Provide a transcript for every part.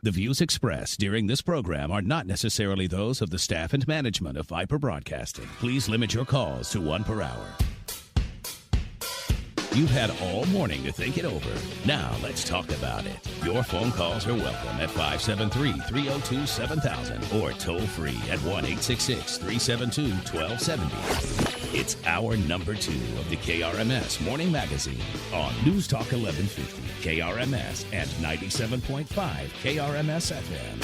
The views expressed during this program are not necessarily those of the staff and management of Viper Broadcasting. Please limit your calls to one per hour. You've had all morning to think it over. Now let's talk about it. Your phone calls are welcome at 573-302-7000 or toll free at 1-866-372-1270. It's hour number 2 of the KRMS Morning Magazine on News Talk 1150, KRMS, and 97.5 KRMS FM.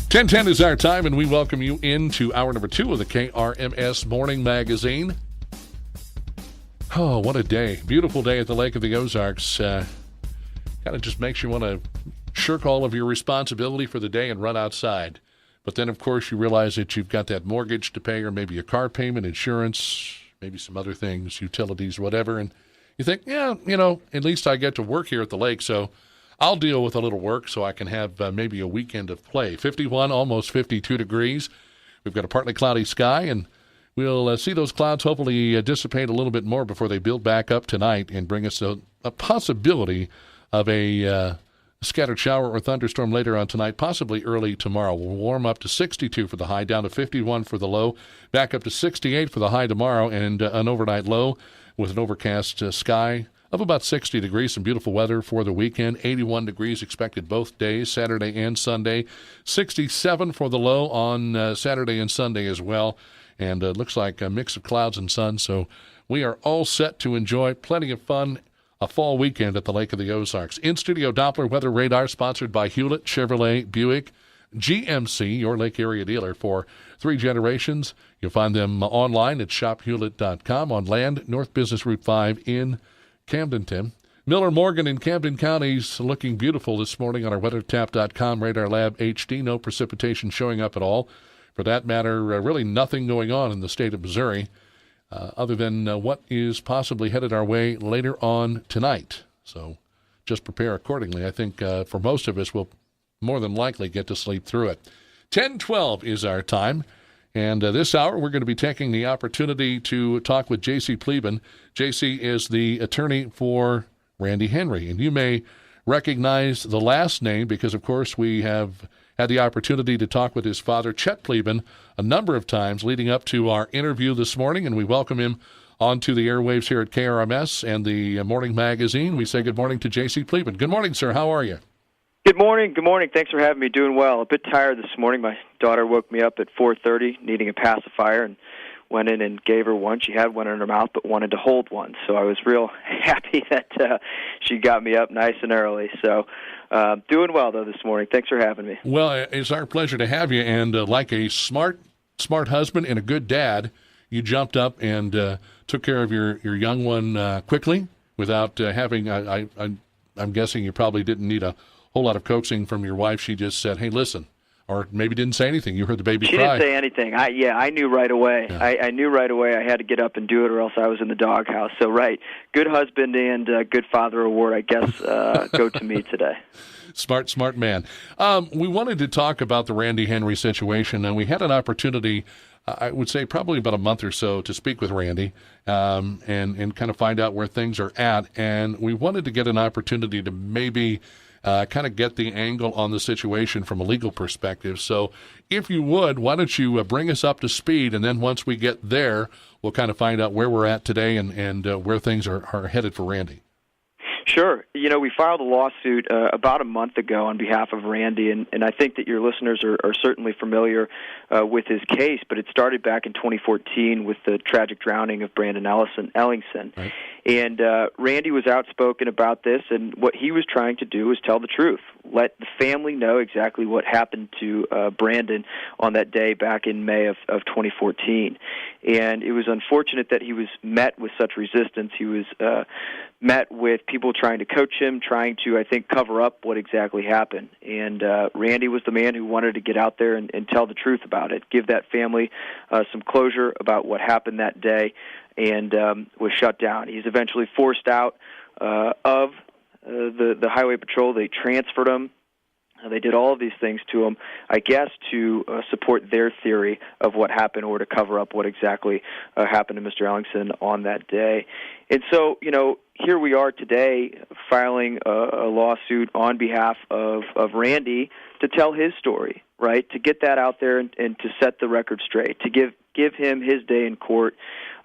10:10 is our time, and we welcome you into hour number 2 of the KRMS Morning Magazine. Oh, what a day. Beautiful day at the Lake of the Ozarks. Kind of just makes you want to shirk all of your responsibility for the day and run outside. But then, of course, you realize that you've got that mortgage to pay or maybe a car payment, insurance, maybe some other things, utilities, whatever. And you think, yeah, at least I get to work here at the lake, so I'll deal with a little work so I can have maybe a weekend of play. 51, almost 52 degrees. We've got a partly cloudy sky, and we'll see those clouds hopefully dissipate a little bit more before they build back up tonight and bring us a possibility of a scattered shower or thunderstorm later on tonight, possibly early tomorrow. We'll warm up to 62 for the high, down to 51 for the low, back up to 68 for the high tomorrow, and an overnight low with an overcast sky of about 60 degrees. Some beautiful weather for the weekend. 81 degrees expected both days, Saturday and Sunday. 67 for the low on Saturday and Sunday as well. And it looks like a mix of clouds and sun, so we are all set to enjoy plenty of fun, a fall weekend at the Lake of the Ozarks. In-studio Doppler weather radar sponsored by Hewlett, Chevrolet, Buick, GMC, your Lake area dealer for 3 generations. You'll find them online at shophewlett.com, on land, North Business Route 5 in Camdenton. Miller Morgan in Camden County's looking beautiful this morning on our weathertap.com radar lab HD. No precipitation showing up at all. For that matter, really nothing going on in the state of Missouri other than what is possibly headed our way later on tonight. So just prepare accordingly. I think for most of us, we'll more than likely get to sleep through it. 10:12 is our time. And this hour, we're going to be taking the opportunity to talk with JC Pleban. JC is the attorney for Randy Henry. And you may recognize the last name because, of course, we have had the opportunity to talk with his father, Chet Pleban, a number of times leading up to our interview this morning, and we welcome him onto the airwaves here at KRMS and the Morning Magazine. We say good morning to JC Pleban. Good morning, sir. How are you? Good morning. Good morning. Thanks for having me. Doing well. A bit tired this morning. My daughter woke me up at 4:30 needing a pacifier and went in and gave her one. She had one in her mouth but wanted to hold one. So I was real happy that she got me up nice and early. So doing well, though, this morning. Thanks for having me. Well, it's our pleasure to have you. And like a smart husband and a good dad, you jumped up and took care of your young one quickly without having, I'm guessing you probably didn't need a whole lot of coaxing from your wife. She just said, hey, listen. Or maybe didn't say anything. You heard the baby cry. She didn't say anything. I knew right away. Yeah. I knew right away I had to get up and do it or else I was in the doghouse. So, right, good husband and good father award, I guess, go to me today. Smart man. We wanted to talk about the Randy Henry situation, and we had an opportunity, I would say probably about a month or so, to speak with Randy and kind of find out where things are at. And we wanted to get an opportunity to maybe kind of get the angle on the situation from a legal perspective. So if you would, why don't you bring us up to speed, and then once we get there, we'll kind of find out where we're at today and where things are headed for Randy. Sure. We filed a lawsuit about a month ago on behalf of Randy, and I think that your listeners are certainly familiar with his case, but it started back in 2014 with the tragic drowning of Brandon Ellingson. Right. And Randy was outspoken about this, and what he was trying to do was tell the truth, let the family know exactly what happened to Brandon on that day back in May of 2014. And it was unfortunate that he was met with such resistance. He was met with people trying to coach him, trying to, I think, cover up what exactly happened. And Randy was the man who wanted to get out there and tell the truth about it, give that family some closure about what happened that day, and was shut down. He's eventually forced out of the Highway Patrol. They transferred him. They did all of these things to him, I guess, to support their theory of what happened or to cover up what exactly happened to Mr. Ellingson on that day. And so, here we are today filing a lawsuit on behalf of Randy to tell his story, right? To get that out there and to set the record straight, to give him his day in court,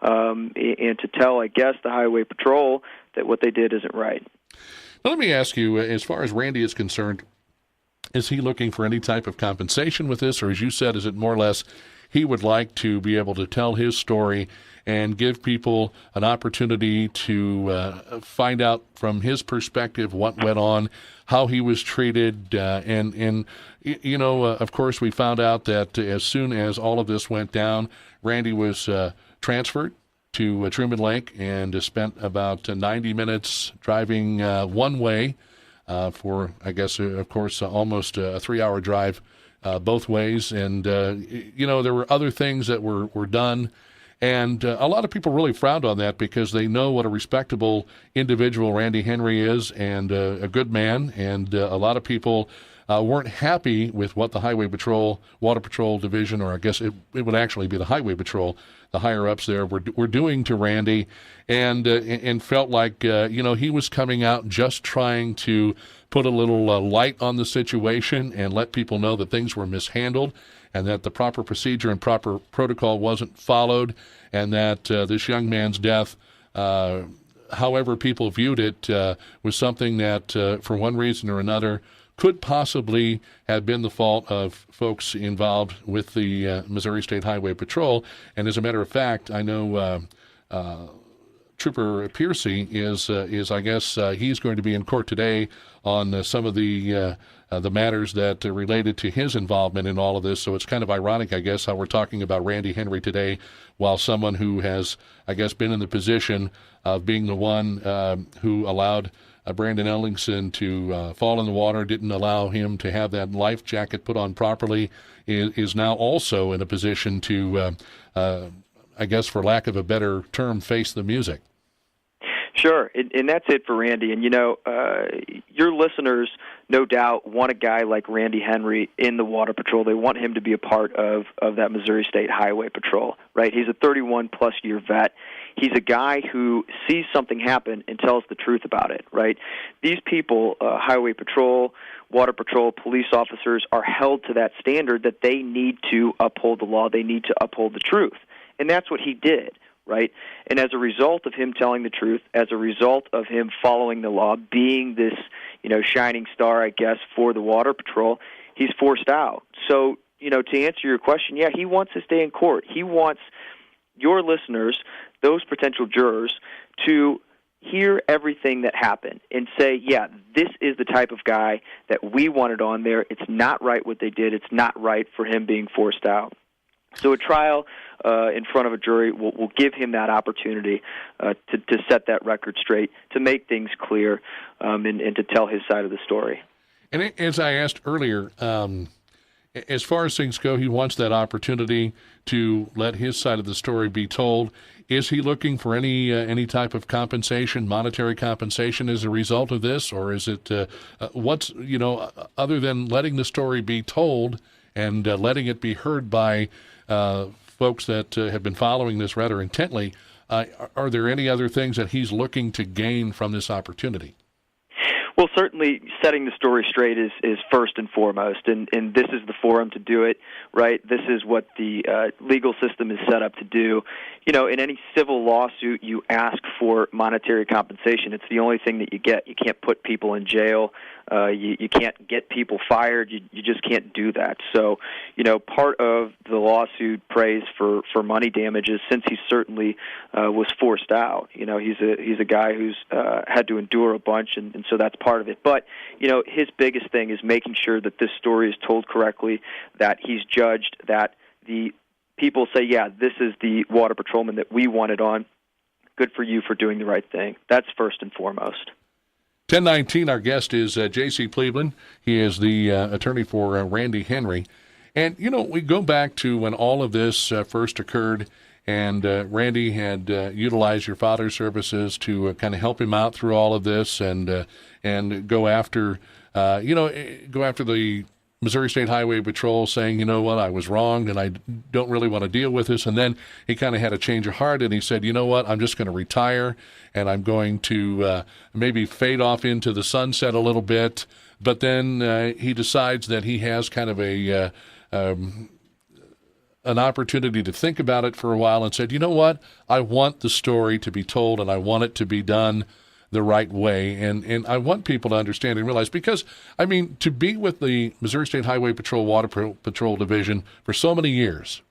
and to tell, I guess, the Highway Patrol that what they did isn't right. Now, let me ask you, as far as Randy is concerned, is he looking for any type of compensation with this, or as you said, is it more or less he would like to be able to tell his story and give people an opportunity to find out from his perspective what went on, how he was treated, and you know, of course, we found out that as soon as all of this went down, Randy was transferred to Truman Lake and spent about 90 minutes driving one way for, I guess, of course, almost a 3-hour drive both ways. And, you know, there were other things that were done. And a lot of people really frowned on that because they know what a respectable individual Randy Henry is and a good man. And a lot of people weren't happy with what the Highway Patrol, Water Patrol Division, or I guess it would actually be the Highway Patrol, the higher-ups there, were doing to Randy, and felt like, you know, he was coming out just trying to put a little light on the situation and let people know that things were mishandled and that the proper procedure and proper protocol wasn't followed, and that this young man's death, however people viewed it, was something that, for one reason or another, could possibly have been the fault of folks involved with the Missouri State Highway Patrol. And as a matter of fact, I know Trooper Piercy is I guess he's going to be in court today on some of the matters that related to his involvement in all of this. So it's kind of ironic, I guess, how we're talking about Randy Henry today, while someone who has, I guess, been in the position of being the one who allowed Brandon Ellingson to fall in the water, didn't allow him to have that life jacket put on properly, is now also in a position to, I guess, for lack of a better term, face the music. Sure, and that's it for Randy. And, you know, your listeners, no doubt, want a guy like Randy Henry in the Water Patrol. They want him to be a part of that Missouri State Highway Patrol, right? He's a 31-plus year vet. He's a guy who sees something happen and tells the truth about it, right? These people, Highway Patrol, Water Patrol, police officers, are held to that standard that they need to uphold the law. They need to uphold the truth. And that's what he did, right? And as a result of him telling the truth, as a result of him following the law, being this, you know, shining star, I guess, for the Water Patrol, he's forced out. So, you know, to answer your question, yeah, he wants his day in court. He wants your listeners, those potential jurors, to hear everything that happened and say, yeah, this is the type of guy that we wanted on there. It's not right what they did. It's not right for him being forced out. So a trial in front of a jury will give him that opportunity to set that record straight, to make things clear, and to tell his side of the story. And as I asked earlier, as far as things go, he wants that opportunity to let his side of the story be told. Is he looking for any type of compensation, monetary compensation, as a result of this, or is it what's, you know, other than letting the story be told and letting it be heard by folks that have been following this rather intently? Are there any other things that he's looking to gain from this opportunity? Well, certainly setting the story straight is first and foremost, and this is the forum to do it, right? This is what the legal system is set up to do. You know, in any civil lawsuit, you ask for monetary compensation. It's the only thing that you get. You can't put people in jail. You can't get people fired. You just can't do that. So, you know, part of the lawsuit prays for money damages, since he certainly was forced out. You know, he's a guy who's had to endure a bunch, and so that's part of it. But, you know, his biggest thing is making sure that this story is told correctly, that he's judged, that the people say, yeah, this is the water patrolman that we wanted on. Good for you for doing the right thing. That's first and foremost. 1019, our guest is JC Pleban. He is the attorney for Randy Henry. And, you know, we go back to when all of this first occurred, and Randy had utilized your father's services to kind of help him out through all of this and go after, go after the Missouri State Highway Patrol saying, you know what, I was wrong and I don't really want to deal with this. And then he kind of had a change of heart and he said, you know what, I'm just going to retire and I'm going to maybe fade off into the sunset a little bit. But then he decides that he has kind of an opportunity to think about it for a while and said, you know what, I want the story to be told and I want it to be done the right way. And I want people to understand and realize, because, I mean, to be with the Missouri State Highway Patrol Water Patrol Division for so many years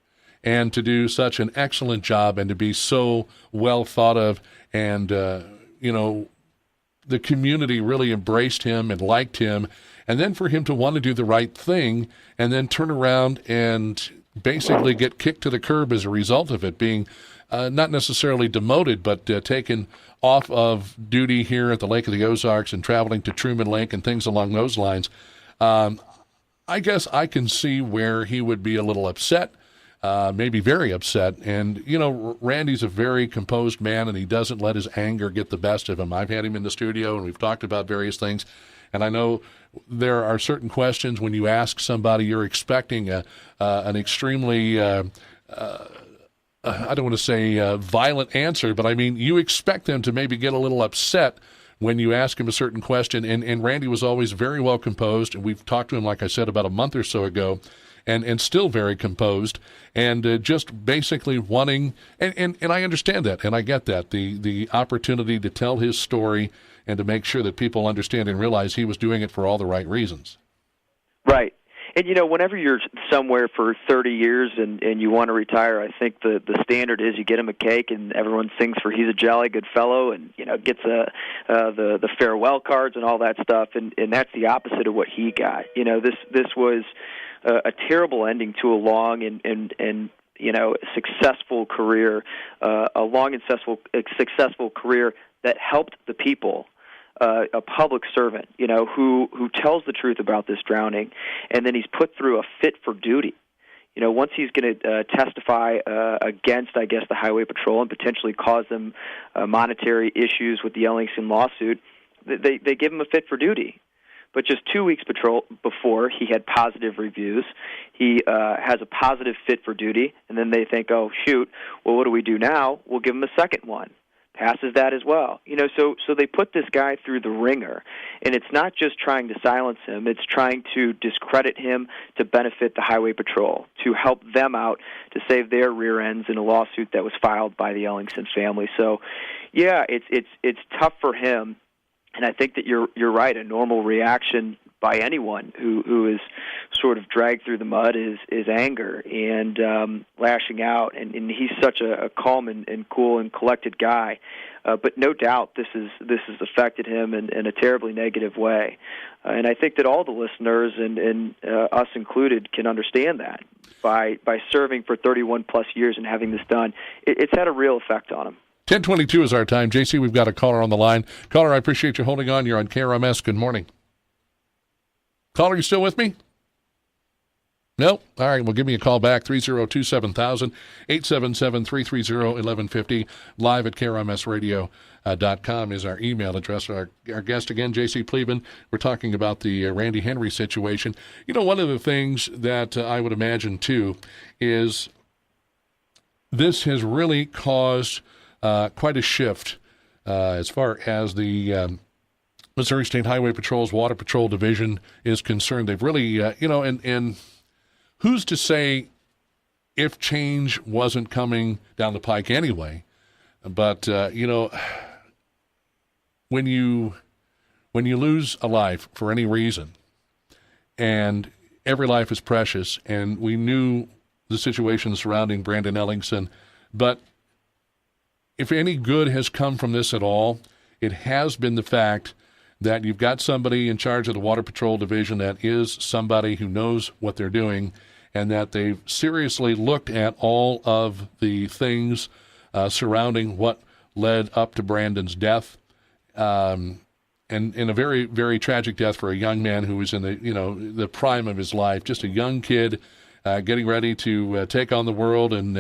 and to do such an excellent job and to be so well thought of and, the community really embraced him and liked him, and then for him to want to do the right thing and then turn around and basically get kicked to the curb as a result of it, being not necessarily demoted, but taken off of duty here at the Lake of the Ozarks and traveling to Truman Lake and things along those lines. I guess I can see where he would be a little upset, maybe very upset. And, Randy's a very composed man, and he doesn't let his anger get the best of him. I've had him in the studio, and we've talked about various things. And I know there are certain questions when you ask somebody, you're expecting an extremely, I don't want to say violent answer, but I mean, you expect them to maybe get a little upset when you ask him a certain question. And Randy was always very well composed. And we've talked to him, like I said, about a month or so ago, and still very composed, and just basically wanting, and I understand that, and I get that, the opportunity to tell his story and to make sure that people understand and realize he was doing it for all the right reasons. Right. And, whenever you're somewhere for 30 years and you want to retire, I think the standard is you get him a cake and everyone sings for he's a jolly good fellow and, gets the farewell cards and all that stuff. And that's the opposite of what he got. This was a terrible ending to a long and successful career, a long and successful career that helped the people. A public servant, who tells the truth about this drowning, and then he's put through a fit for duty. Once he's going to testify against, I guess, the Highway Patrol and potentially cause them monetary issues with the Ellingson lawsuit, they give him a fit for duty. But just 2 weeks before, he had positive reviews. He has a positive fit for duty, and then they think, oh, shoot, well, what do we do now? We'll give him a second one. Passes that as well. So they put this guy through the ringer, and it's not just trying to silence him, it's trying to discredit him to benefit the Highway Patrol, to help them out, to save their rear ends in a lawsuit that was filed by the Ellingson family. So, yeah, it's tough for him, and I think that you're right. A normal reaction by anyone who is sort of dragged through the mud is anger and lashing out. And he's such a calm and cool and collected guy. But no doubt this has affected him in a terribly negative way. And I think that all the listeners and us included can understand that. By serving for 31-plus years and having this done, it's had a real effect on him. 10:22 is our time. JC, we've got a caller on the line. Caller, I appreciate you holding on. You're on KRMS. Good morning. Caller, you still with me? No? All right, well, give me a call back, 302-7000, 877-330-1150. Live at KRMSradio.com is our email address. Our guest again, JC Pleban. We're talking about the Randy Henry situation. One of the things that I would imagine, too, is this has really caused quite a shift as far as the Missouri State Highway Patrol's Water Patrol Division is concerned. They've really, and who's to say if change wasn't coming down the pike anyway? But, when you lose a life for any reason, and every life is precious, and we knew the situation surrounding Brandon Ellingson, but if any good has come from this at all, it has been the fact that you've got somebody in charge of the Water Patrol Division that is somebody who knows what they're doing, and that they've seriously looked at all of the things surrounding what led up to Brandon's death, and in a very, very tragic death for a young man who was in the prime of his life, just a young kid getting ready to take on the world and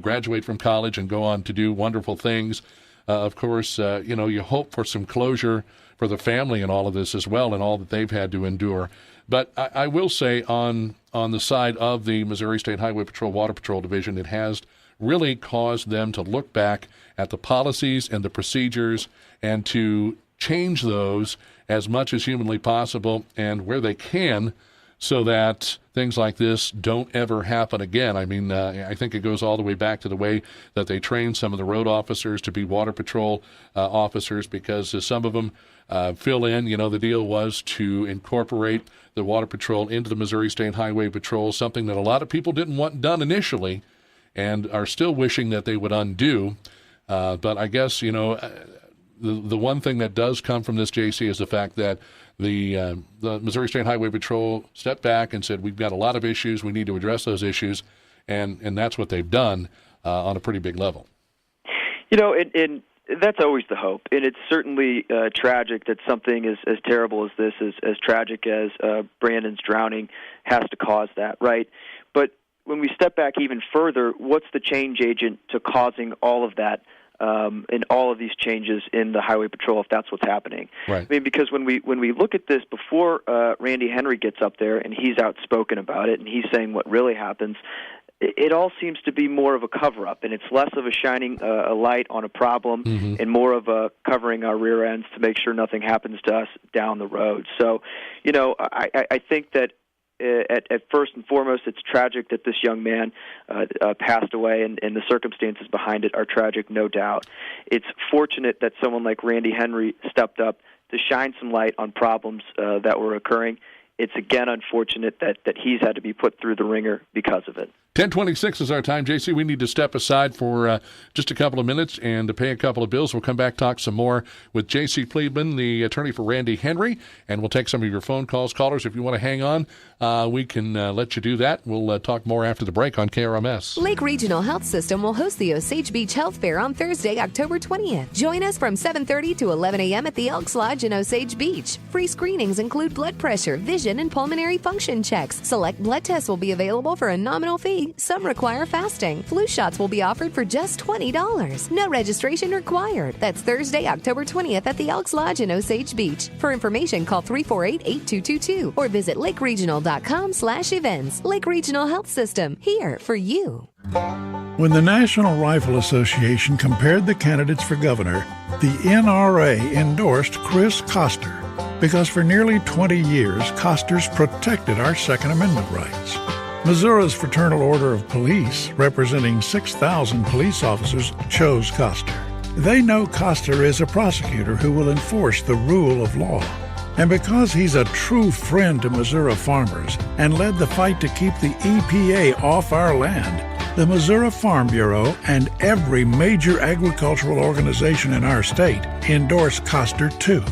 graduate from college and go on to do wonderful things. Of course, you hope for some closure for the family and all of this as well, and all that they've had to endure. But I will say on the side of the Missouri State Highway Patrol Water Patrol Division, it has really caused them to look back at the policies and the procedures and to change those as much as humanly possible and where they can, so that things like this don't ever happen again. I mean, I think it goes all the way back to the way that they train some of the road officers to be water patrol officers, because some of them fill in. The deal was to incorporate the water patrol into the Missouri State Highway Patrol, something that a lot of people didn't want done initially and are still wishing that they would undo. But I guess, the one thing that does come from this, JC, is the fact that the Missouri State Highway Patrol stepped back and said, we've got a lot of issues, we need to address those issues, and that's what they've done on a pretty big level. And that's always the hope, and it's certainly tragic that something as terrible as this, as tragic as Brandon's drowning, has to cause that, right? But when we step back even further, what's the change agent to causing all of that? And all of these changes in the Highway Patrol, if that's what's happening. Right. I mean, because when we look at this before Randy Henry gets up there and he's outspoken about it and he's saying what really happens, it all seems to be more of a cover-up, and it's less of a shining a light on a problem and more of a covering our rear ends to make sure nothing happens to us down the road. So, I think that at first and foremost, it's tragic that this young man passed away, and the circumstances behind it are tragic, no doubt. It's fortunate that someone like Randy Henry stepped up to shine some light on problems that were occurring. It's again unfortunate that he's had to be put through the ringer because of it. 10:26 is our time. JC, we need to step aside for just a couple of minutes and to pay a couple of bills. We'll come back, talk some more with JC Pleban, the attorney for Randy Henry, and we'll take some of your phone calls. Callers, if you want to hang on, we can let you do that. We'll talk more after the break on KRMS. Lake Regional Health System will host the Osage Beach Health Fair on Thursday, October 20th. Join us from 7:30 to 11 a.m. at the Elks Lodge in Osage Beach. Free screenings include blood pressure, vision, and pulmonary function checks. Select blood tests will be available for a nominal fee. Some require fasting. Flu shots will be offered for just $20. No registration required. That's Thursday, October 20th at the Elks Lodge in Osage Beach. For information, call 348-8222 or visit lakeregional.com/events. Lake Regional Health System, here for you. When the National Rifle Association compared the candidates for governor, the NRA endorsed Chris Koster because for nearly 20 years, Koster's protected our Second Amendment rights. Missouri's Fraternal Order of Police, representing 6,000 police officers, chose Koster. They know Koster is a prosecutor who will enforce the rule of law. And because he's a true friend to Missouri farmers and led the fight to keep the EPA off our land, the Missouri Farm Bureau and every major agricultural organization in our state endorsed Koster too.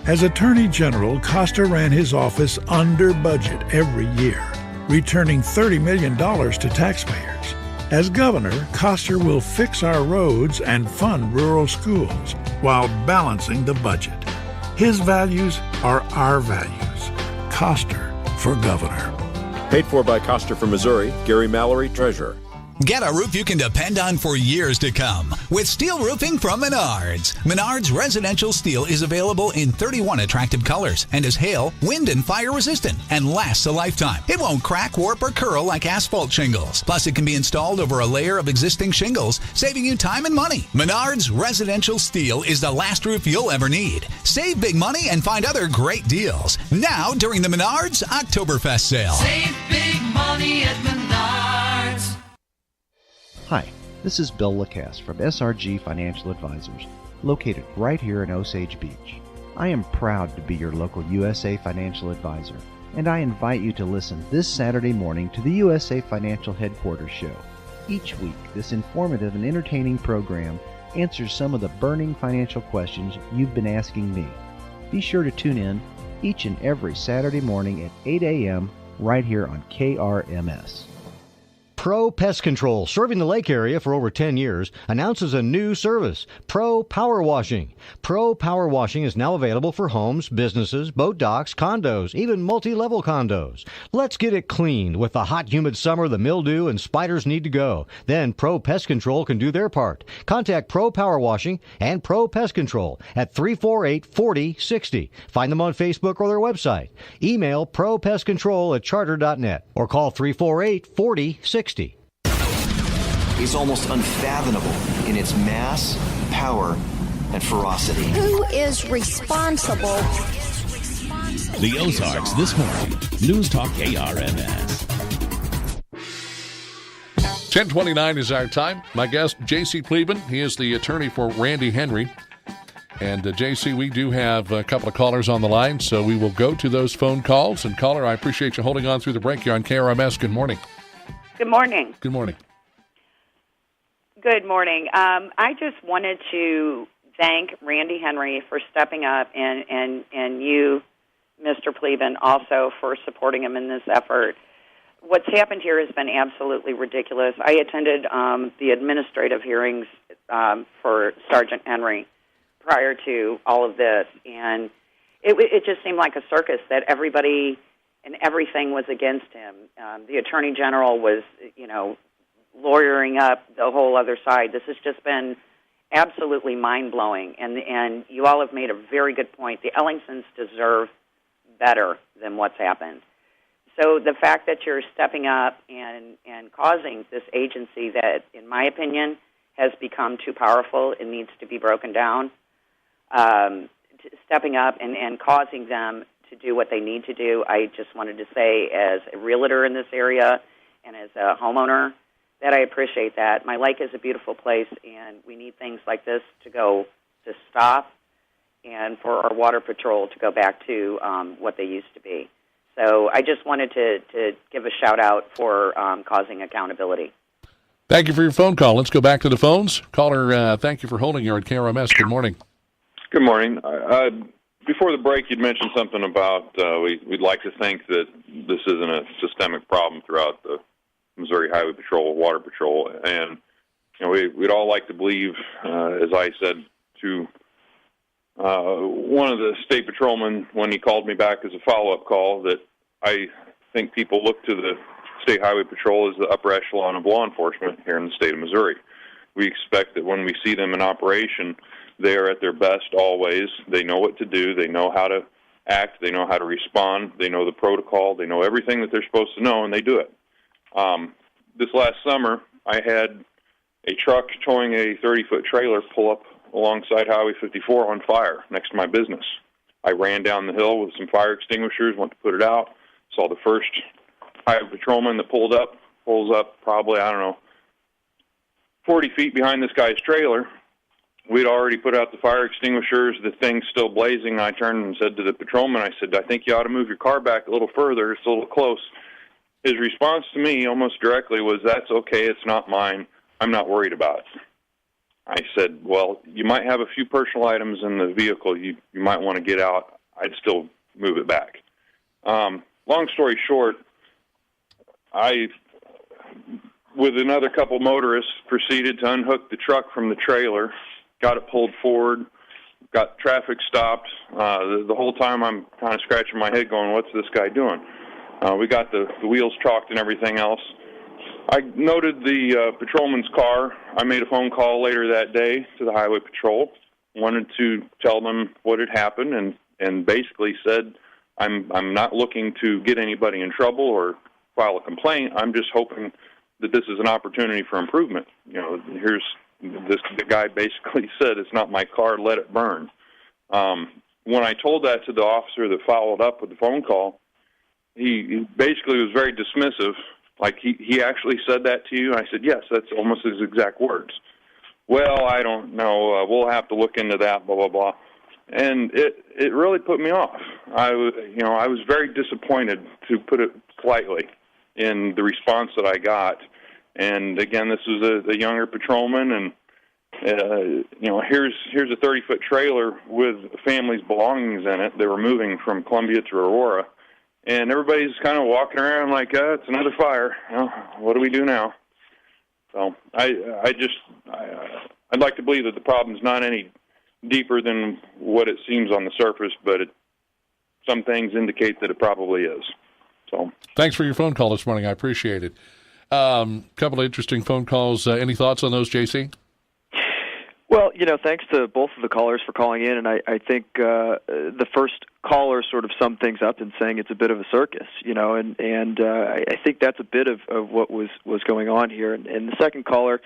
As Attorney General, Koster ran his office under budget every year, returning $30 million to taxpayers. As governor, Koster will fix our roads and fund rural schools while balancing the budget. His values are our values. Koster for governor. Paid for by Koster for Missouri, Gary Mallory, Treasurer. Get a roof you can depend on for years to come with steel roofing from Menards. Menards residential steel is available in 31 attractive colors and is hail, wind, and fire resistant and lasts a lifetime. It won't crack, warp, or curl like asphalt shingles. Plus, it can be installed over a layer of existing shingles, saving you time and money. Menards residential steel is the last roof you'll ever need. Save big money and find other great deals now during the Menards Oktoberfest sale. Save big money at Menards. Hi, this is Bill Lacasse from SRG Financial Advisors, located right here in Osage Beach. I am proud to be your local USA Financial Advisor, and I invite you to listen this Saturday morning to the USA Financial Headquarters Show. Each week, this informative and entertaining program answers some of the burning financial questions you've been asking me. Be sure to tune in each and every Saturday morning at 8 a.m. right here on KRMS. Pro Pest Control, serving the lake area for over 10 years, announces a new service, Pro Power Washing. Pro Power Washing is now available for homes, businesses, boat docks, condos, even multi-level condos. Let's get it cleaned. With the hot, humid summer, the mildew and spiders need to go. Then Pro Pest Control can do their part. Contact Pro Power Washing and Pro Pest Control at 348-4060. Find them on Facebook or their website. Email propestcontrol@charter.net or call 348-4060. Is almost unfathomable in its mass, power, and ferocity. Who is responsible? The Ozarks this morning. News Talk KRMS. 10:29 is our time. My guest, JC Pleban. He is the attorney for Randy Henry. And JC, we do have a couple of callers on the line, so we will go to those phone calls. And caller, I appreciate you holding on through the break here on KRMS. Good morning. Good morning. Good morning. Good morning. I just wanted to thank Randy Henry for stepping up, and you, Mr. Pleban, also for supporting him in this effort. What's happened here has been absolutely ridiculous. I attended the administrative hearings for Sergeant Henry prior to all of this, and it just seemed like a circus that everybody and everything was against him. The Attorney General was, lawyering up the whole other side. This has just been absolutely mind-blowing, and you all have made a very good point. The Ellingtons deserve better than what's happened. So the fact that you're stepping up and causing this agency that, in my opinion, has become too powerful and needs to be broken down, stepping up and causing them to do what they need to do, I just wanted to say, as a realtor in this area and as a homeowner, that I appreciate that. My lake is a beautiful place, and we need things like this to stop, and for our water patrol to go back to what they used to be. So I just wanted to give a shout-out for causing accountability. Thank you for your phone call. Let's go back to the phones. Caller, thank you for holding here at KRMS. Good morning. Good morning. Before the break, you'd mentioned something about we'd like to think that this isn't a systemic problem throughout the Missouri Highway Patrol, Water Patrol, and we'd all like to believe, as I said to one of the state patrolmen when he called me back as a follow-up call, that I think people look to the State Highway Patrol as the upper echelon of law enforcement here in the state of Missouri. We expect that when we see them in operation, they are at their best always. They know what to do. They know how to act. They know how to respond. They know the protocol. They know everything that they're supposed to know, and they do it. This last summer, I had a truck towing a 30-foot trailer pull up alongside Highway 54 on fire next to my business. I ran down the hill with some fire extinguishers, went to put it out, saw the first highway patrolman that pulls up probably, 40 feet behind this guy's trailer. We'd already put out the fire extinguishers. The thing's still blazing. I turned and said to the patrolman, I said, I think you ought to move your car back a little further. It's a little close. His response to me almost directly was, that's okay, it's not mine. I'm not worried about it. I said, well, you might have a few personal items in the vehicle you might want to get out. I'd still move it back. Long story short, I, with another couple motorists, proceeded to unhook the truck from the trailer, got it pulled forward, got traffic stopped. The whole time I'm kind of scratching my head going, what's this guy doing? We got the wheels chalked and everything else. I noted the patrolman's car. I made a phone call later that day to the Highway Patrol, wanted to tell them what had happened, and basically said, I'm not looking to get anybody in trouble or file a complaint. I'm just hoping that this is an opportunity for improvement. The guy basically said, it's not my car, let it burn. When I told that to the officer that followed up with the phone call, he basically was very dismissive. Like, he actually said that to you? I said, yes, that's almost his exact words. Well, I don't know. We'll have to look into that, blah, blah, blah. And it really put me off. I was very disappointed, to put it politely, in the response that I got. And, again, this was a younger patrolman, and, here's a 30-foot trailer with a family's belongings in it. They were moving from Columbia to Aurora. And everybody's kind of walking around like, it's another fire. What do we do now? So I'd like to believe that the problem's not any deeper than what it seems on the surface, but some things indicate that it probably is. So thanks for your phone call this morning. I appreciate it. Couple of interesting phone calls. Any thoughts on those, JC? Well, thanks to both of the callers for calling in, and I think the first caller sort of summed things up in saying it's a bit of a circus, and I think that's a bit of what was going on here. And the second caller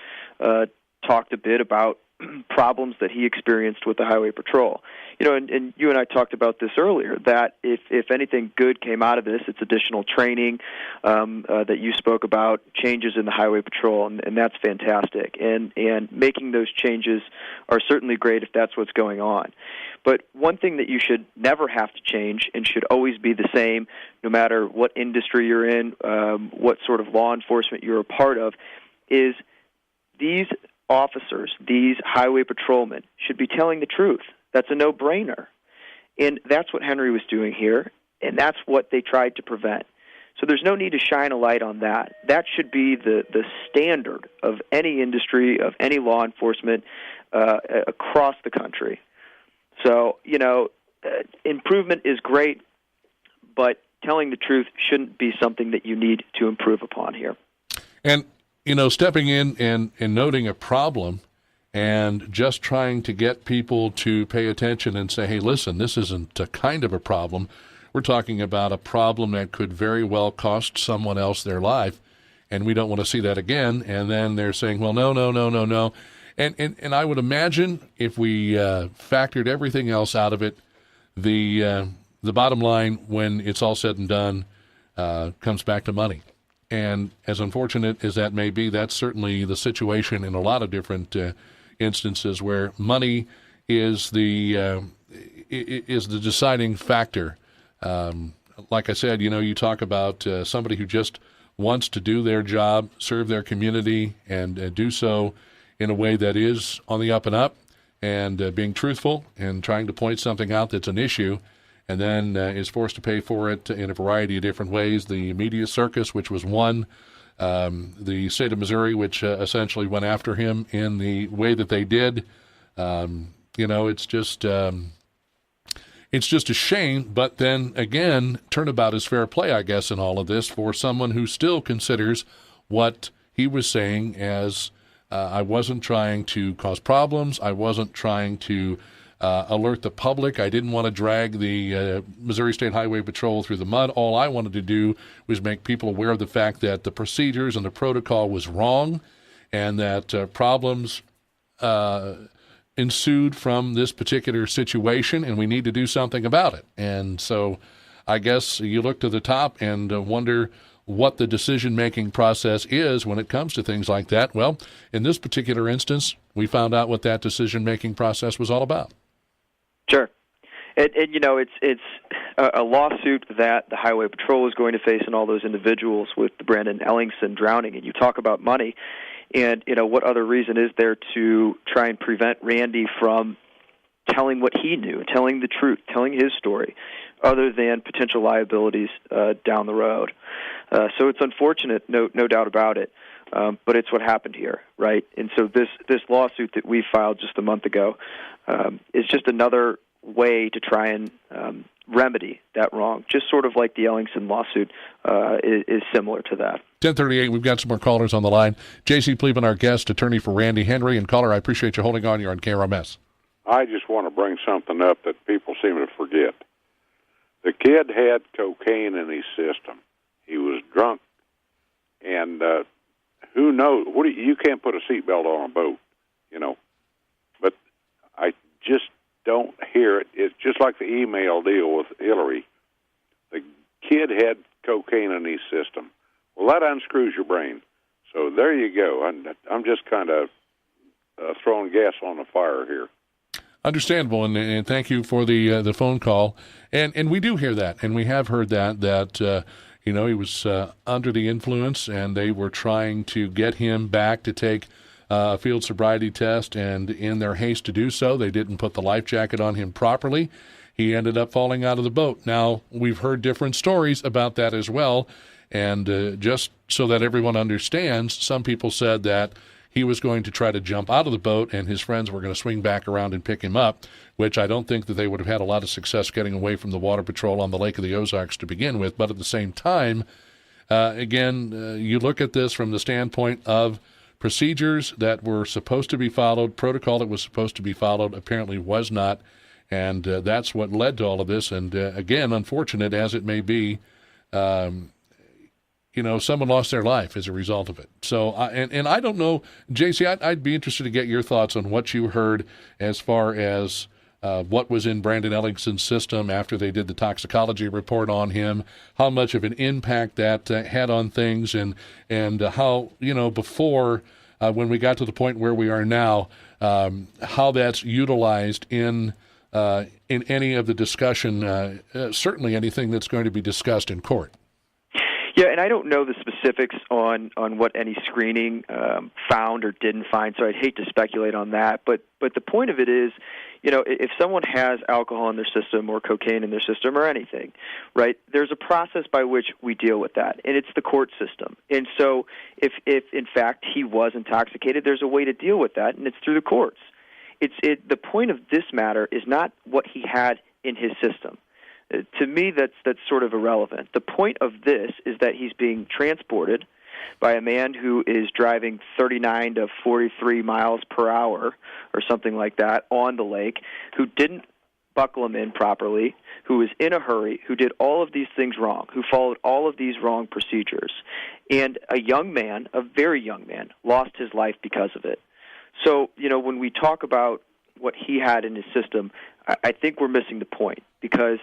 talked a bit about problems that he experienced with the Highway Patrol. And you and I talked about this earlier, that if anything good came out of this, it's additional training that you spoke about, changes in the Highway Patrol, and that's fantastic. And making those changes are certainly great if that's what's going on. But one thing that you should never have to change and should always be the same, no matter what industry you're in, what sort of law enforcement you're a part of, is these officers, these highway patrolmen, should be telling the truth. That's a no-brainer. And that's what Henry was doing here, and that's what they tried to prevent. So there's no need to shine a light on that. That should be the standard of any industry, of any law enforcement across the country. So, improvement is great, but telling the truth shouldn't be something that you need to improve upon here. And stepping in and noting a problem and just trying to get people to pay attention and say, hey, listen, this isn't a kind of a problem. We're talking about a problem that could very well cost someone else their life, and we don't want to see that again. And then they're saying, well, no. And I would imagine if we factored everything else out of it, the bottom line, when it's all said and done, comes back to money. And as unfortunate as that may be, that's certainly the situation in a lot of different instances where money is the deciding factor. Like I said, you talk about somebody who just wants to do their job, serve their community, and do so in a way that is on the up and up, and being truthful and trying to point something out that's an issue, and then is forced to pay for it in a variety of different ways. The media circus, which was one, the state of Missouri, which essentially went after him in the way that they did. It's just a shame. But then again, turnabout is fair play, I guess, in all of this for someone who still considers what he was saying as I wasn't trying to cause problems. I wasn't trying to alert the public. I didn't want to drag the Missouri State Highway Patrol through the mud. All I wanted to do was make people aware of the fact that the procedures and the protocol was wrong, and that problems ensued from this particular situation, and we need to do something about it. And so I guess you look to the top and wonder what the decision-making process is when it comes to things like that. Well, in this particular instance, we found out what that decision-making process was all about. Sure. And it's a lawsuit that the Highway Patrol is going to face and all those individuals with the Brandon Ellingson drowning. And you talk about money, and, what other reason is there to try and prevent Randy from telling what he knew, telling the truth, telling his story, other than potential liabilities down the road. So it's unfortunate, no doubt about it, but it's what happened here, right? And so this lawsuit that we filed just a month ago is just another way to try and remedy that wrong, just sort of like the Ellingson lawsuit is similar to that. 10:38, we've got some more callers on the line. JC Pleban, our guest, attorney for Randy Henry. And caller, I appreciate you holding on. You're on KRMS. I just want to bring something up that people seem to forget. The kid had cocaine in his system. He was drunk, and who knows? You can't put a seatbelt on a boat, But I just don't hear it. It's just like the email deal with Hillary. The kid had cocaine in his system. Well, that unscrews your brain. So there you go. I'm just kind of throwing gas on the fire here. Understandable, and thank you for the phone call. And we do hear that, and we have heard that he was under the influence, and they were trying to get him back to take a field sobriety test, and in their haste to do so, they didn't put the life jacket on him properly, he ended up falling out of the boat. Now, we've heard different stories about that as well, and just so that everyone understands, some people said that he was going to try to jump out of the boat and his friends were going to swing back around and pick him up, which I don't think that they would have had a lot of success getting away from the Water Patrol on the Lake of the Ozarks to begin with. But at the same time, you look at this from the standpoint of procedures that were supposed to be followed, protocol that was supposed to be followed apparently was not, and that's what led to all of this. And again, unfortunate as it may be, someone lost their life as a result of it. So, and I don't know, JC, I'd be interested to get your thoughts on what you heard as far as what was in Brandon Ellingson's system after they did the toxicology report on him, how much of an impact that had on things, and how, before when we got to the point where we are now, how that's utilized in any of the discussion, certainly anything that's going to be discussed in court. Yeah, and I don't know the specifics on what any screening found or didn't find, so I'd hate to speculate on that. But the point of it is, if someone has alcohol in their system or cocaine in their system or anything, right, there's a process by which we deal with that, and it's the court system. And so if in fact he was intoxicated, there's a way to deal with that, and it's through the courts. The point of this matter is not what he had in his system. To me, that's sort of irrelevant. The point of this is that he's being transported by a man who is driving 39 to 43 miles per hour or something like that on the lake, who didn't buckle him in properly, who was in a hurry, who did all of these things wrong, who followed all of these wrong procedures. And a young man, a very young man, lost his life because of it. So, when we talk about what he had in his system, I think we're missing the point, because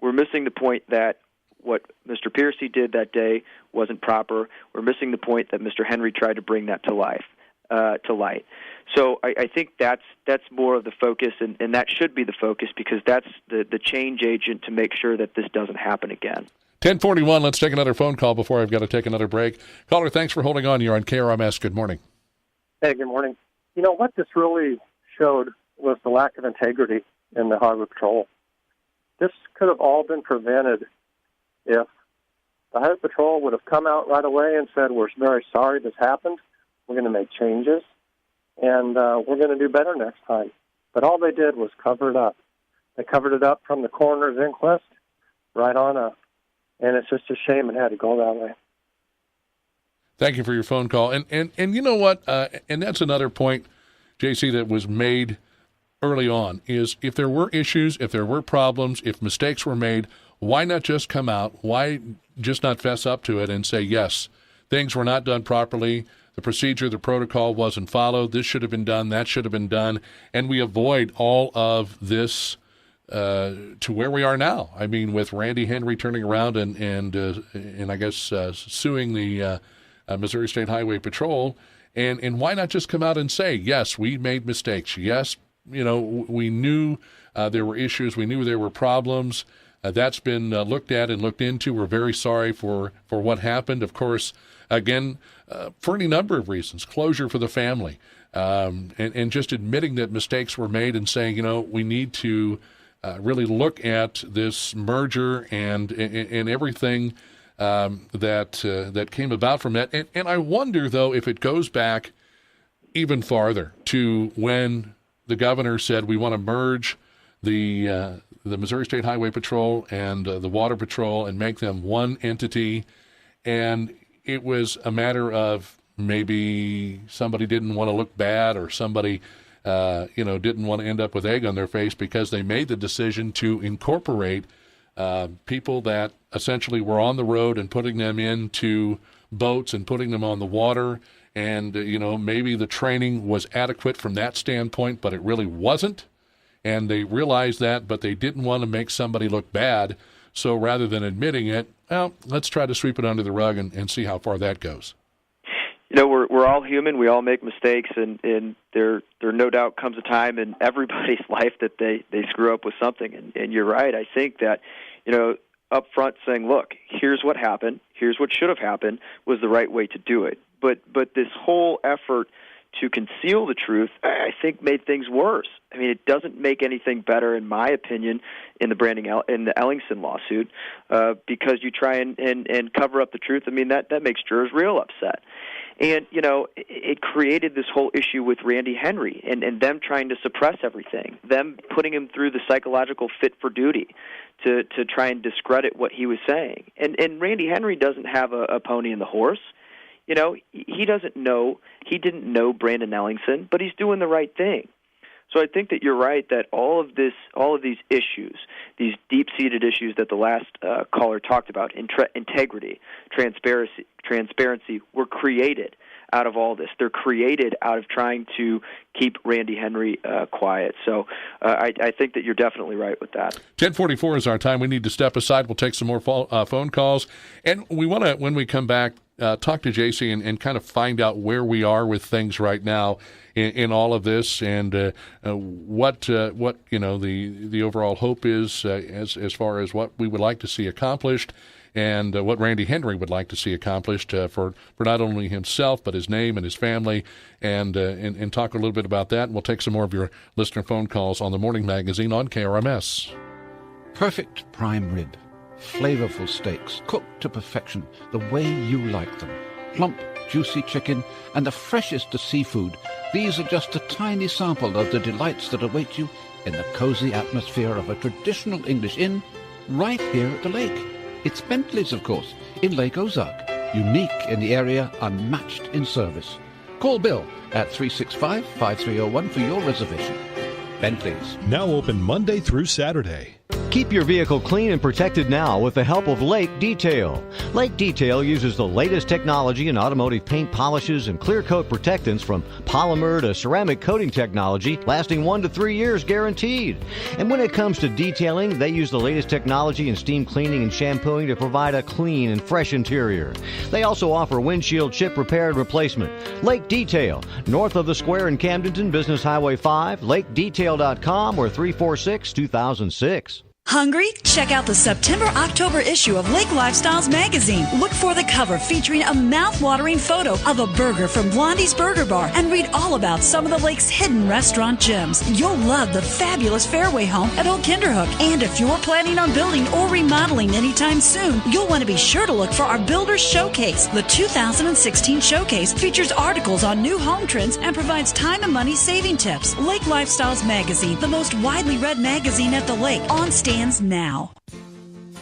we're missing the point that what Mr. Piercy did that day wasn't proper. We're missing the point that Mr. Henry tried to bring that to light. So I think that's more of the focus, and that should be the focus, because that's the change agent to make sure that this doesn't happen again. 1041, let's take another phone call before I've got to take another break. Caller, thanks for holding on. You're on KRMS. Good morning. Hey, good morning. What this really showed was the lack of integrity in the Highway Patrol. This could have all been prevented if the Highway Patrol would have come out right away and said, we're very sorry this happened, we're going to make changes, and we're going to do better next time. But all they did was cover it up. They covered it up from the coroner's inquest right on up, and it's just a shame it had to go that way. Thank you for your phone call. And you know what? And that's another point, JC, that was made early on, is if there were issues, if there were problems, if mistakes were made, why not just come out? Why just not fess up to it and say, yes, things were not done properly, the procedure, the protocol wasn't followed, this should have been done, that should have been done, and we avoid all of this to where we are now. I mean, with Randy Henry turning around and I guess suing the Missouri State Highway Patrol, and why not just come out and say, yes, we made mistakes, yes, we knew there were issues. We knew there were problems. That's been looked at and looked into. We're very sorry for what happened. Of course, again, for any number of reasons, closure for the family, and just admitting that mistakes were made and saying, we need to really look at this merger and everything that came about from that. And I wonder, though, if it goes back even farther to when the governor said we want to merge the Missouri State Highway Patrol and the Water Patrol and make them one entity, and it was a matter of maybe somebody didn't want to look bad, or somebody didn't want to end up with egg on their face because they made the decision to incorporate people that essentially were on the road and putting them into boats and putting them on the water. And, maybe the training was adequate from that standpoint, but it really wasn't. And they realized that, but they didn't want to make somebody look bad. So rather than admitting it, well, let's try to sweep it under the rug and see how far that goes. We're all human. We all make mistakes, and there no doubt comes a time in everybody's life that they screw up with something. And you're right. I think that, up front saying, look, here's what happened, here's what should have happened, was the right way to do it. But this whole effort to conceal the truth, I think made things worse. I mean, it doesn't make anything better, in my opinion, in the in the Ellingson lawsuit, because you try and cover up the truth. I mean, that makes jurors real upset. And, it created this whole issue with Randy Henry and them trying to suppress everything, them putting him through the psychological fit for duty to try and discredit what he was saying. And Randy Henry doesn't have a pony in the horse. He didn't know Brandon Ellingson, but he's doing the right thing. So I think that you're right that all of these issues, these deep-seated issues that the last caller talked about, integrity, transparency, were created out of all this. They're created out of trying to keep Randy Henry quiet. So I think that you're definitely right with that. 10:44 is our time. We need to step aside. We'll take some more phone calls. And we want to, when we come back, talk to JC and kind of find out where we are with things right now in all of this, and what the overall hope is as far as what we would like to see accomplished, and what Randy Henry would like to see accomplished for not only himself but his name and his family, and talk a little bit about that. And we'll take some more of your listener phone calls on the Morning Magazine on KRMS. Perfect prime rib. Flavorful steaks, cooked to perfection, the way you like them. Plump, juicy chicken, and the freshest of seafood. These are just a tiny sample of the delights that await you in the cozy atmosphere of a traditional English inn right here at the lake. It's Bentley's, of course, in Lake Ozark. Unique in the area, unmatched in service. Call Bill at 365-5301 for your reservation. Bentley's. Now open Monday through Saturday. Keep your vehicle clean and protected now with the help of Lake Detail. Lake Detail uses the latest technology in automotive paint polishes and clear coat protectants, from polymer to ceramic coating technology, lasting 1 to 3 years guaranteed. And when it comes to detailing, they use the latest technology in steam cleaning and shampooing to provide a clean and fresh interior. They also offer windshield chip repair and replacement. Lake Detail, north of the square in Camdenton, Business Highway 5, lakedetail.com, or 346-2006. Hungry? Check out the September-October issue of Lake Lifestyles magazine. Look for the cover featuring a mouth-watering photo of a burger from Blondie's Burger Bar, and read all about some of the lake's hidden restaurant gems. You'll love the fabulous Fairway home at Old Kinderhook. And if you're planning on building or remodeling anytime soon, you'll want to be sure to look for our Builders Showcase. The 2016 Showcase features articles on new home trends and provides time and money saving tips. Lake Lifestyles magazine, the most widely read magazine at the lake, on stands now.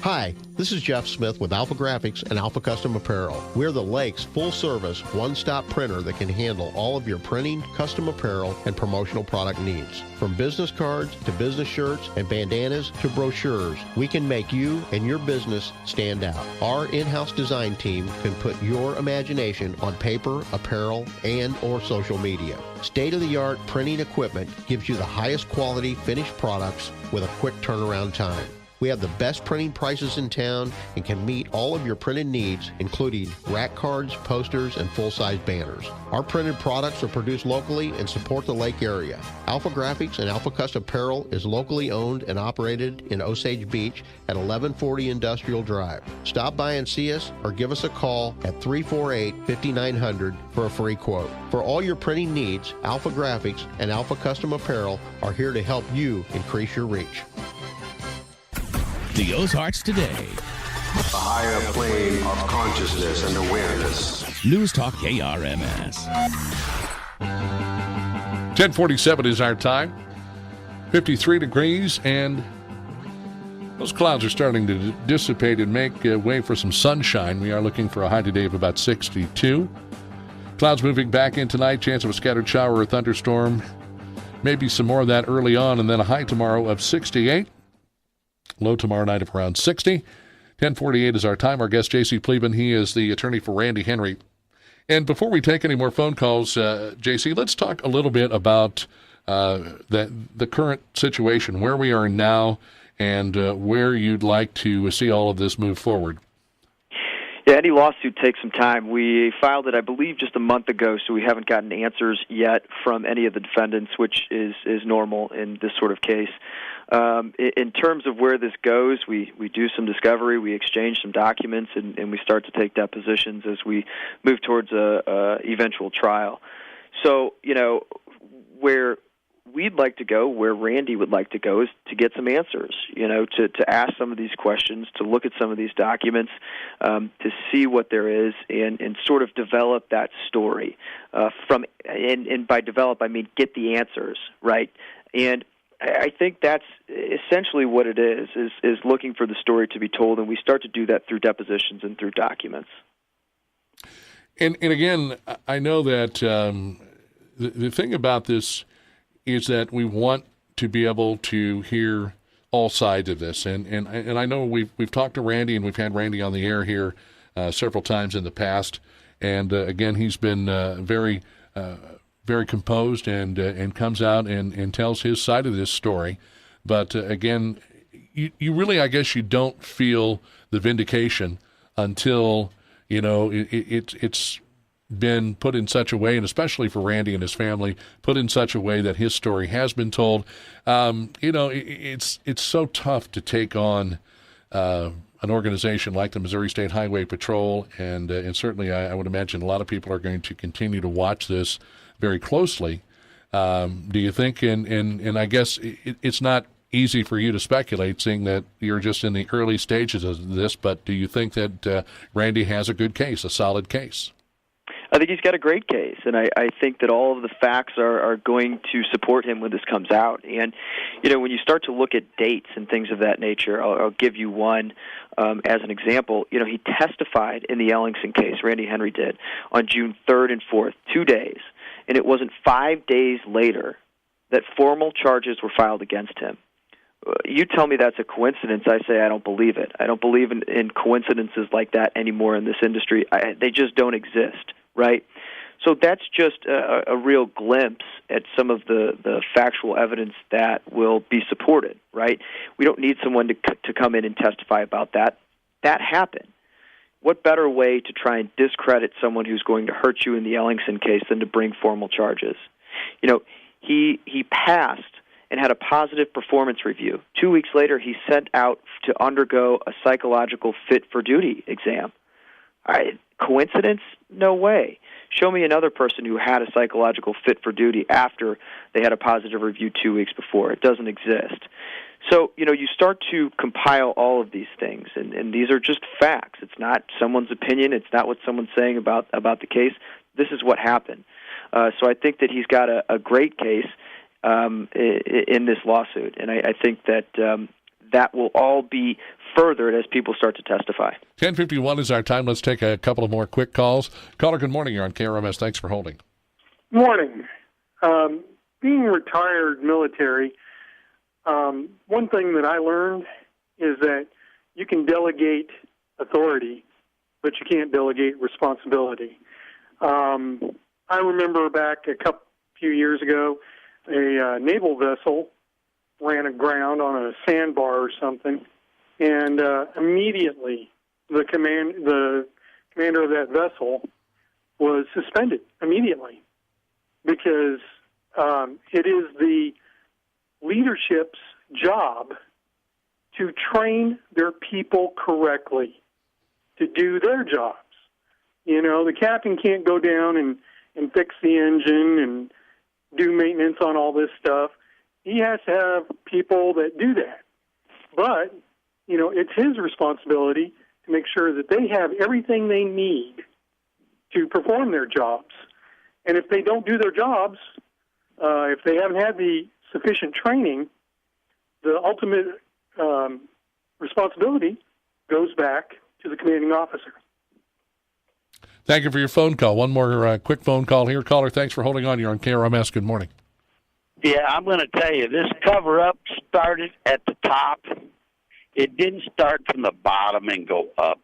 Hi, this is Jeff Smith with Alpha Graphics and Alpha Custom Apparel. We're the lake's full-service, one-stop printer that can handle all of your printing, custom apparel, and promotional product needs. From business cards to business shirts and bandanas to brochures, we can make you and your business stand out. Our in-house design team can put your imagination on paper, apparel, and or social media. State-of-the-art printing equipment gives you the highest quality finished products with a quick turnaround time. We have the best printing prices in town and can meet all of your printed needs, including rack cards, posters, and full-size banners. Our printed products are produced locally and support the lake area. Alpha Graphics and Alpha Custom Apparel is locally owned and operated in Osage Beach at 1140 Industrial Drive. Stop by and see us or give us a call at 348-5900 for a free quote. For all your printing needs, Alpha Graphics and Alpha Custom Apparel are here to help you increase your reach. The Ozarks Today. A higher plane of consciousness and awareness. News Talk KRMS. 10:47 is our time. 53 degrees, and those clouds are starting to dissipate and make way for some sunshine. We are looking for a high today of about 62. Clouds moving back in tonight. Chance of a scattered shower or thunderstorm. Maybe some more of that early on, and then a high tomorrow of 68. Low tomorrow night of around 60. 10:48 is our time. Our guest, JC Pleban, he is the attorney for Randy Henry. And before we take any more phone calls, JC, let's talk a little bit about the current situation, where we are now, and where you'd like to see all of this move forward. Yeah, any lawsuit takes some time. We filed it, I believe, just a month ago, so we haven't gotten answers yet from any of the defendants, which is normal in this sort of case. In terms of where this goes, we do some discovery, we exchange some documents, and we start to take depositions as we move towards a eventual trial. So, where we'd like to go, where Randy would like to go, is to get some answers, to ask some of these questions, to look at some of these documents, to see what there is, and sort of develop that story. And by develop, I mean get the answers, right? And I think that's essentially what it is looking for the story to be told, and we start to do that through depositions and through documents. And again, I know that the thing about this is that we want to be able to hear all sides of this, and I know we've talked to Randy, and we've had Randy on the air here several times in the past, and again, he's been very composed and comes out and tells his side of this story. But again, you really, I guess, you don't feel the vindication until it's been put in such a way, and especially for Randy and his family, put in such a way that his story has been told. It's so tough to take on an organization like the Missouri State Highway Patrol, and certainly I would imagine a lot of people are going to continue to watch this very closely. Do you think, and I guess it's not easy for you to speculate, seeing that you're just in the early stages of this, but do you think that Randy has a good case, a solid case? I think he's got a great case, and I think that all of the facts are going to support him when this comes out. And, when you start to look at dates and things of that nature, I'll give you one as an example. He testified in the Ellingson case, Randy Henry did, on June 3rd and 4th, 2 days. And it wasn't 5 days later that formal charges were filed against him. You tell me that's a coincidence, I say I don't believe it. I don't believe in coincidences like that anymore in this industry. They just don't exist, right? So that's just a real glimpse at some of the factual evidence that will be supported, right? We don't need someone to come in and testify about that. That happened. What better way to try and discredit someone who's going to hurt you in the Ellingson case than to bring formal charges? He passed and had a positive performance review. 2 weeks later, he sent out to undergo a psychological fit for duty exam. Coincidence? No way. Show me another person who had a psychological fit for duty after they had a positive review 2 weeks before. It doesn't exist. So, you start to compile all of these things, and these are just facts. It's not someone's opinion. It's not what someone's saying about the case. This is what happened. So I think that he's got a great case in this lawsuit, and I think that that will all be furthered as people start to testify. 10:51 is our time. Let's take a couple of more quick calls. Caller, good morning. You're on KRMS. Thanks for holding. Morning. Being retired military, one thing that I learned is that you can delegate authority, but you can't delegate responsibility. I remember back a few years ago, a naval vessel ran aground on a sandbar or something, and immediately the commander of that vessel was suspended immediately, because it is the leadership's job to train their people correctly to do their jobs. The captain can't go down and fix the engine and do maintenance on all this stuff. He has to have people that do that. But, it's his responsibility to make sure that they have everything they need to perform their jobs. And if they don't do their jobs, if they haven't had the sufficient training, the ultimate responsibility goes back to the commanding officer. Thank you for your phone call. One more quick phone call here. Caller, thanks for holding on. You're on KRMS. Good morning. Yeah, I'm going to tell you, this cover-up started at the top. It didn't start from the bottom and go up.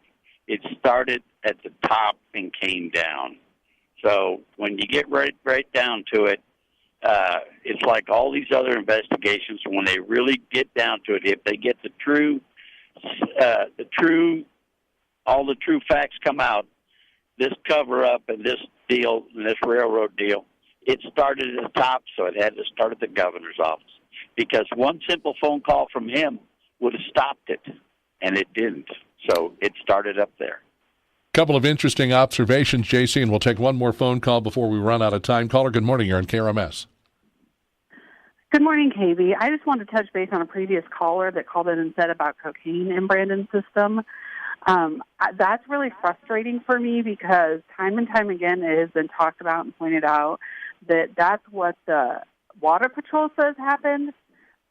It started at the top and came down. So when you get right down to it, it's like all these other investigations. When they really get down to it, if they get all the true facts come out, this cover-up and this deal, and this railroad deal, it started at the top, so it had to start at the governor's office. Because one simple phone call from him would have stopped it, and it didn't. So it started up there. Couple of interesting observations, JC, and we'll take one more phone call before we run out of time. Caller, good morning. You're on KRMS. Good morning, KB. I just wanted to touch base on a previous caller that called in and said about cocaine in Brandon's system. That's really frustrating for me because time and time again it has been talked about and pointed out that that's what the Water Patrol says happened.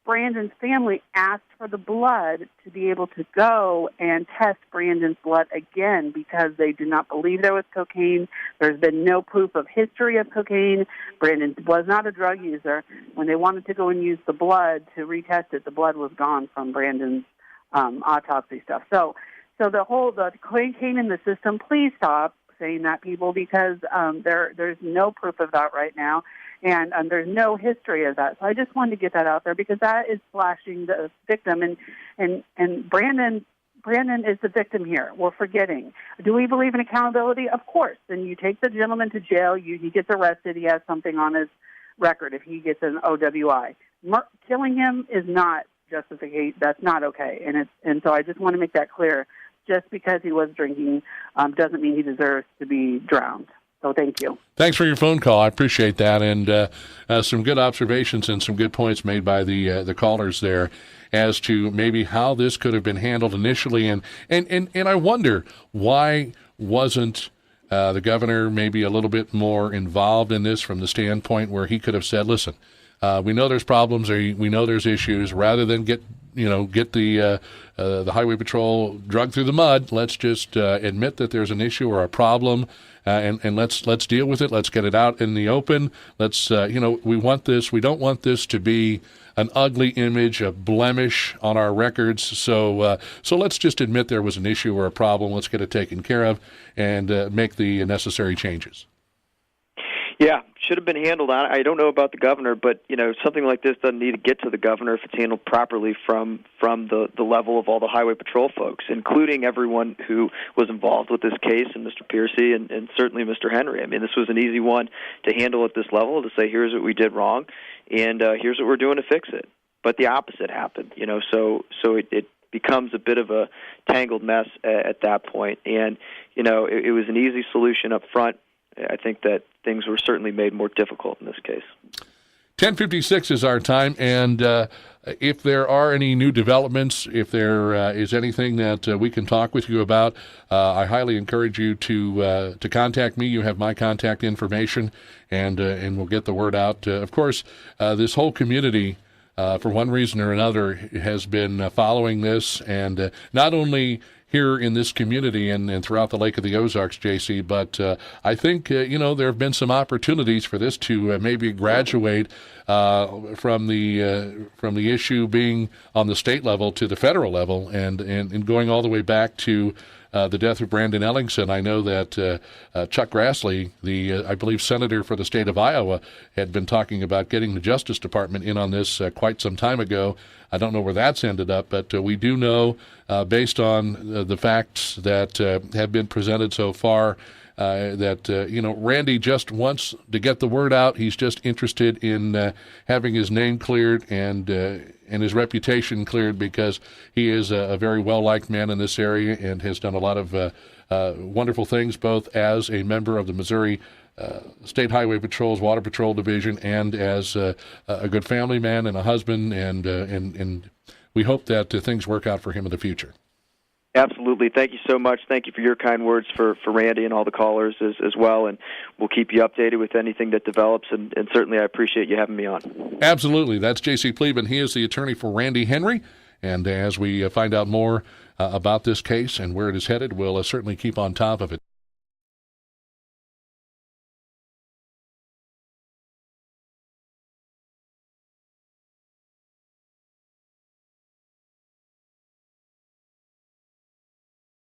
Brandon's family asked for the blood to be able to go and test Brandon's blood again because they did not believe there was cocaine. There's been no proof of history of cocaine. Brandon was not a drug user. When they wanted to go and use the blood to retest it, the blood was gone from Brandon's autopsy stuff. So the cocaine in the system, please stop saying that, people, because there's no proof of that right now. And there's no history of that. So I just wanted to get that out there because that is flashing the victim. And Brandon is the victim here. We're forgetting. Do we believe in accountability? Of course. Then you take the gentleman to jail. He gets arrested. He has something on his record if he gets an OWI. Killing him is not justification. That's not okay. And so I just want to make that clear. Just because he was drinking doesn't mean he deserves to be drowned. So thank you. Thanks for your phone call. I appreciate that, and some good observations and some good points made by the callers there as to maybe how this could have been handled initially, and I wonder why wasn't the governor maybe a little bit more involved in this from the standpoint where he could have said, "Listen, we know there's problems, or we know there's issues. Rather than get the Highway Patrol dragged through the mud, let's just admit that there's an issue or a problem." And let's deal with it. Let's get it out in the open. Let's we want this. We don't want this to be an ugly image, a blemish on our records. So let's just admit there was an issue or a problem. Let's get it taken care of and make the necessary changes. Yeah, should have been handled. I don't know about the governor, but something like this doesn't need to get to the governor if it's handled properly from the level of all the Highway Patrol folks, including everyone who was involved with this case, and Mr. Piercy and certainly Mr. Henry. I mean, this was an easy one to handle at this level, to say here's what we did wrong, and here's what we're doing to fix it. But the opposite happened, so it becomes a bit of a tangled mess at that point. And it was an easy solution up front. I think that things were certainly made more difficult in this case. 10:56 is our time, and if there are any new developments, if there is anything that we can talk with you about, I highly encourage you to contact me. You have my contact information, and we'll get the word out. Of course, this whole community, for one reason or another, has been following this, and not only here in this community and throughout the Lake of the Ozarks, JC, but I think, there have been some opportunities for this to maybe graduate from the issue being on the state level to the federal level and going all the way back to the death of Brandon Ellingson. I know that Chuck Grassley, I believe senator for the state of Iowa, had been talking about getting the Justice Department in on this quite some time ago. I don't know where that's ended up, but we do know, based on the facts that have been presented so far, that Randy just wants to get the word out. He's just interested in having his name cleared and his reputation cleared, because he is a very well-liked man in this area and has done a lot of wonderful things, both as a member of the Missouri State Highway Patrol's Water Patrol Division and as a good family man and a husband, and we hope that things work out for him in the future. Absolutely. Thank you so much. Thank you for your kind words for Randy and all the callers as well, and we'll keep you updated with anything that develops, and certainly I appreciate you having me on. Absolutely. That's JC Pleban. He is the attorney for Randy Henry, and as we find out more about this case and where it is headed, we'll certainly keep on top of it.